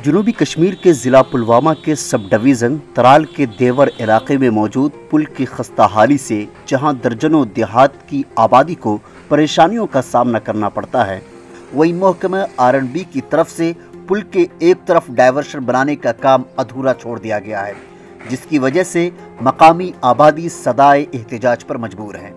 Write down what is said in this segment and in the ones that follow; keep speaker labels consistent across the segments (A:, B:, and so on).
A: जनूबी कश्मीर के ज़िला पुलवामा के सब डिवीज़न तराल के देवर इलाके में मौजूद पुल की खस्ता हाली से जहां दर्जनों देहात की आबादी को परेशानियों का सामना करना पड़ता है, वहीं महकमा R&B की तरफ से पुल के एक तरफ डायवर्शन बनाने का काम अधूरा छोड़ दिया गया है, जिसकी वजह से मकामी आबादी सदाए एहतजाज पर मजबूर है।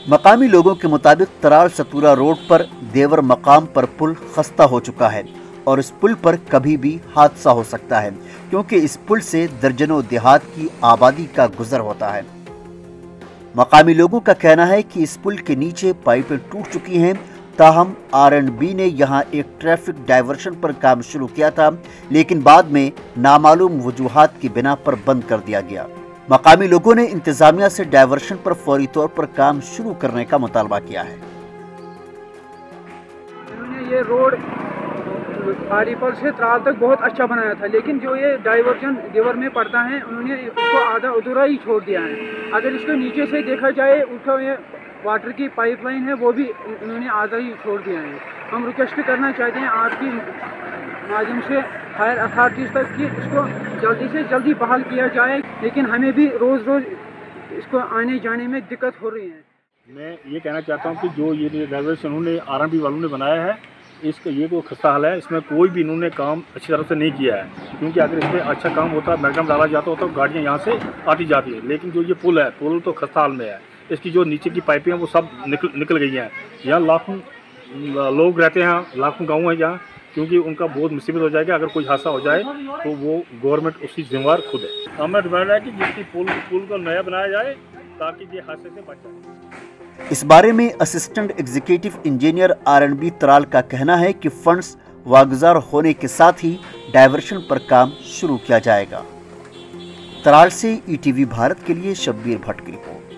A: मकामी लोगों के मुताबिक तराल सतूरा रोड पर देवर मकाम पर पुल खस्ता हो चुका है और इस पुल पर कभी भी हादसा हो सकता है, क्योंकि इस पुल से दर्जनों देहात की आबादी का गुजर होता है। मकामी लोगों का कहना है कि इस पुल के नीचे पाइपें टूट चुकी हैं, ताहम R&B ने यहां एक ट्रैफिक डायवर्शन पर काम शुरू किया था, लेकिन बाद में नामालूम वजूहात की बिना पर बंद कर दिया गया। मकामी लोगों ने इंतजामिया से डायवर्शन पर फौरी तौर पर काम शुरू करने का मुतालबा किया है।
B: उन्होंने ये रोड आरीपल से त्राल तक बहुत अच्छा बनाया था, लेकिन जो ये डाइवर्जन देवर में पड़ता है उन्होंने इसको आधा अधूरा ही छोड़ दिया है। अगर इसको नीचे से देखा जाए, उसका ये वाटर की पाइपलाइन है वो भी उन्होंने आधा ही छोड़ दिया है। हम रिक्वेस्ट करना चाहते हैं आपकी माध्यम से फायर अथॉरिटीज़ तक कि इसको जल्दी से जल्दी बहाल किया जाए, लेकिन हमें भी रोज़ रोज़ इसको आने जाने में दिक्कत हो रही है।
C: मैं ये कहना चाहता हूँ कि जो ये डाइवर्शन उन्होंने R&B वालों ने बनाया है, इसका ये जो खस्ता हाल है, इसमें कोई भी इन्होंने काम अच्छी तरह से नहीं किया है, क्योंकि अगर इसमें अच्छा काम होता, मैगडम डाला जाता होता, तो गाड़ियाँ यहाँ से आती जाती है। लेकिन जो ये पुल है, पुल तो खस्ता हाल में है। इसकी जो नीचे की पाइपें हैं वो सब निकल गई हैं। यहाँ लाखों लोग रहते हैं, लाखों गाँव हैं यहाँ, क्योंकि उनका बहुत मुसीबत हो जाएगा। अगर कोई हादसा हो जाए तो वो गवर्नमेंट उसकी जिम्मेवार खुद है। हमें डिमांड है कि जिसकी पुल को नया बनाया जाए ताकि ये हादसे से बच जाए।
A: इस बारे में असिस्टेंट एग्जीक्यूटिव इंजीनियर R&B तराल का कहना है कि फंड्स वागुजार होने के साथ ही डायवर्शन पर काम शुरू किया जाएगा। तराल से ETV भारत के लिए शब्बीर भट्ट की रिपोर्ट।